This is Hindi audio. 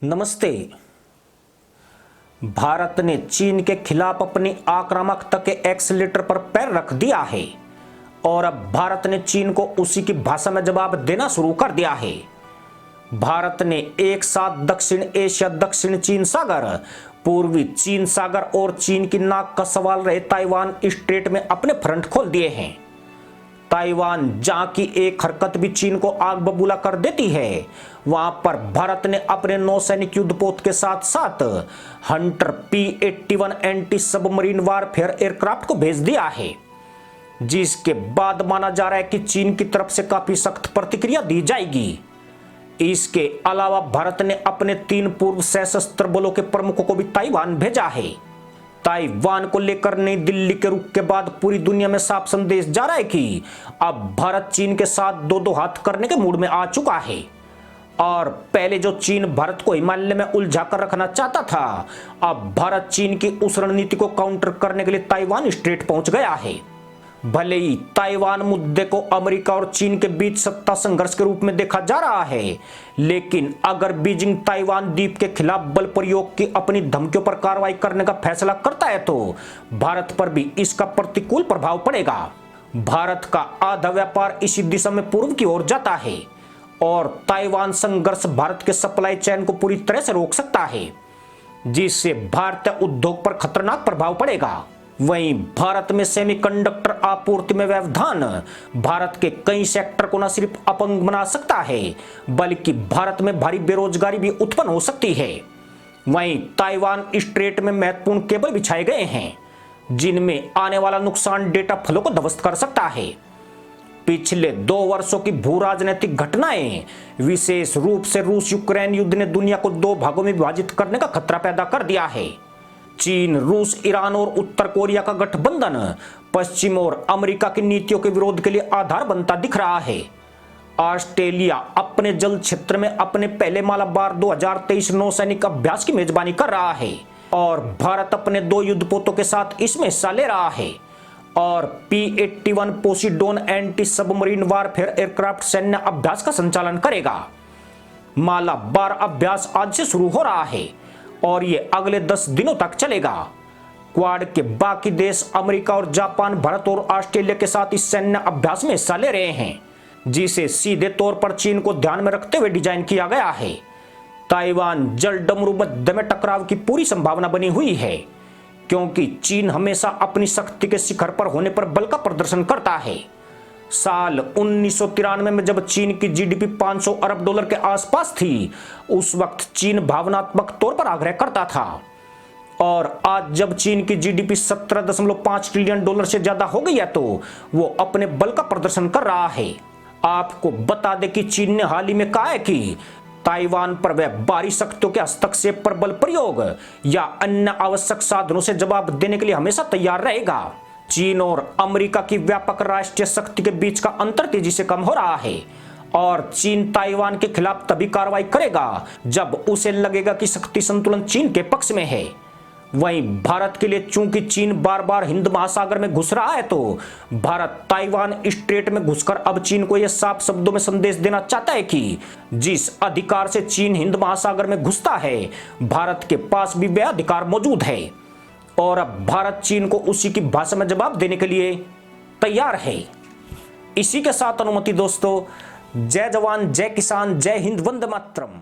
नमस्ते। भारत ने चीन के खिलाफ अपनी आक्रामकता के एक्सीलेटर पर पैर रख दिया है और अब भारत ने चीन को उसी की भाषा में जवाब देना शुरू कर दिया है। भारत ने एक साथ दक्षिण एशिया, दक्षिण चीन सागर, पूर्वी चीन सागर और चीन की नाक का सवाल रहे ताइवान स्ट्रेट में अपने फ्रंट खोल दिए हैं। ताइवान जहां की एक हरकत भी चीन को आग बबूला कर देती है, वहां पर भारत ने अपने नौसैनिक युद्धपोत के साथ साथ Hunter P-81 anti submarine warfare aircraft को भेज दिया है, जिसके बाद माना जा रहा है कि चीन की तरफ से काफी सख्त प्रतिक्रिया दी जाएगी। इसके अलावा भारत ने अपने 3 पूर्व सशस्त्र बलों के प्रमुखों को भी ताइवान भेजा है। ताइवान को लेकर नई दिल्ली के रुख के बाद पूरी दुनिया में साफ संदेश जा रहा है कि अब भारत चीन के साथ दो हाथ करने के मूड में आ चुका है। और पहले जो चीन भारत को हिमालय में उलझा कर रखना चाहता था, अब भारत चीन की उस रणनीति को काउंटर करने के लिए ताइवान स्ट्रेट पहुंच गया है। भले ही ताइवान मुद्दे को अमेरिका और चीन के बीच सत्ता संघर्ष के रूप में देखा जा रहा है, लेकिन अगर बीजिंग ताइवान द्वीप के खिलाफ बल प्रयोग की अपनी धमकियों पर कार्रवाई करने का फैसला करता है तो भारत पर भी इसका प्रतिकूल प्रभाव पड़ेगा। भारत का आधा व्यापार इसी दिशा में पूर्व की ओर जाता है और ताइवान संघर्ष भारत के सप्लाई चेन को पूरी तरह से रोक सकता है, जिससे भारतीय उद्योग पर खतरनाक प्रभाव पड़ेगा। वहीं भारत में सेमीकंडक्टर आपूर्ति में व्यवधान भारत के कई सेक्टर को न सिर्फ अपंग बना सकता है, बल्कि भारत में भारी बेरोजगारी भी उत्पन्न हो सकती है। वहीं ताइवान स्ट्रेट में महत्वपूर्ण केबल बिछाए गए हैं, जिनमें आने वाला नुकसान डेटा फ्लो को ध्वस्त कर सकता है। पिछले 2 वर्षों की भू राजनीतिक घटनाएं, विशेष रूप से रूस यूक्रेन युद्ध ने दुनिया को 2 भागों में विभाजित करने का खतरा पैदा कर दिया है। चीन, रूस, ईरान और उत्तर कोरिया का गठबंधन पश्चिम और अमेरिका की नीतियों के विरोध के लिए आधार बनता दिख रहा है। ऑस्ट्रेलिया अपने जल क्षेत्र में अपने पहले मालाबार 2023 नौसैनिक अभ्यास की मेजबानी कर रहा है और भारत अपने 2 युद्धपोतों के साथ इसमें हिस्सा ले रहा है और P-81 Poseidon anti submarine warfare aircraft सैन्य अभ्यास का संचालन करेगा। मालाबार अभ्यास आज से शुरू हो रहा है और ये अगले 10 दिनों तक चलेगा। क्वाड के बाकी देश अमेरिका और जापान भारत और ऑस्ट्रेलिया के साथ इस सैन्य अभ्यास में हिस्सा ले रहे हैं, जिसे सीधे तौर पर चीन को ध्यान में रखते हुए डिजाइन किया गया है। ताइवान जल डमरू मध्य में टकराव की पूरी संभावना बनी हुई है, क्योंकि चीन हमेशा अपनी शक्ति के शिखर पर होने पर बल का प्रदर्शन करता है। साल 1993 में जब चीन की जीडीपी $500 अरब के आसपास थी, उस वक्त चीन भावनात्मक तौर पर आग्रह करता था और आज जब चीन की जीडीपी $17.5 ट्रिलियन से ज्यादा हो गई है तो वो अपने बल का प्रदर्शन कर रहा है। आपको बता दें कि चीन ने हाल ही में कहा है कि ताइवान पर वह बाहरी शक्तियों के हस्तक्षेप पर बल प्रयोग या अन्य आवश्यक साधनों से जवाब देने के लिए हमेशा तैयार रहेगा। चीन और अमेरिका की व्यापक राष्ट्रीय शक्ति के बीच का अंतर तेजी से कम हो रहा है और चीन ताइवान के खिलाफ तभी कार्रवाई करेगा जब उसे लगेगा कि शक्ति संतुलन चीन के पक्ष में है। वहीं भारत के लिए चूंकि चीन बार बार हिंद महासागर में घुस रहा है, तो भारत ताइवान स्ट्रेट में घुसकर अब चीन को यह साफ शब्दों में संदेश देना चाहता है कि जिस अधिकार से चीन हिंद महासागर में घुसता है, भारत के पास भी वह अधिकार मौजूद है और अब भारत चीन को उसी की भाषा में जवाब देने के लिए तैयार है। इसी के साथ अनुमति दोस्तों, जय जवान, जय किसान, जय हिंद, वंदे मातरम।